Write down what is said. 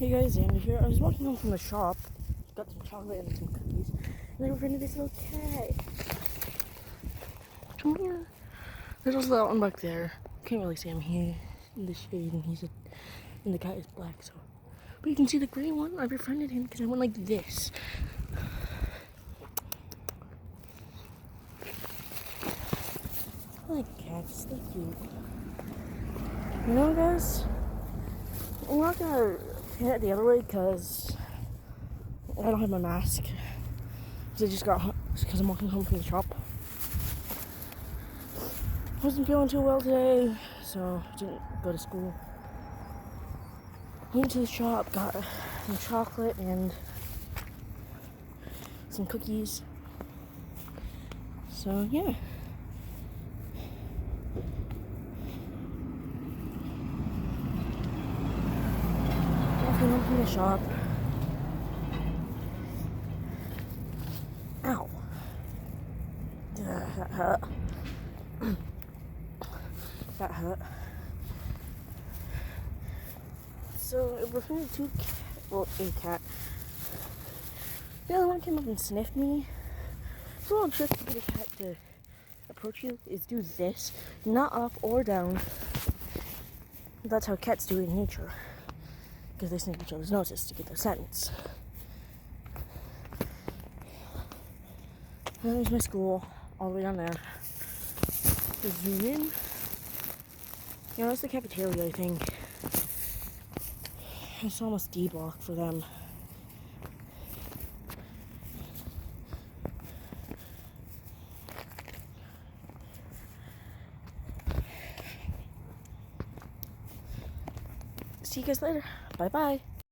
Hey guys, Xander here. I was walking home from the shop, got some chocolate and some cookies, and I ran into this little cat. Come here. There's also that one back there. Can't really see him here in the shade, and and the cat is black, so. But you can see the gray one. I befriended him because I went like this. I like cats. They're cute. You know, guys, I'm not gonna pan it the other way because I don't have my mask. Because I just got because I'm walking home from the shop. Wasn't feeling too well today, so didn't go to school. Went to the shop, got some chocolate and some cookies. So yeah. Walking home from the shop. Ow. That hurt. That hurt. So we're from a cat. The other one came up and sniffed me. So a little trick to get a cat to approach you is do this, not up or down. That's how cats do it in nature. Because they sniff each other's noses to get their scents. And there's my school, all the way down there. Just zoom in. Yeah, that's the cafeteria, I think. It's almost D block for them. See you guys later. Bye bye.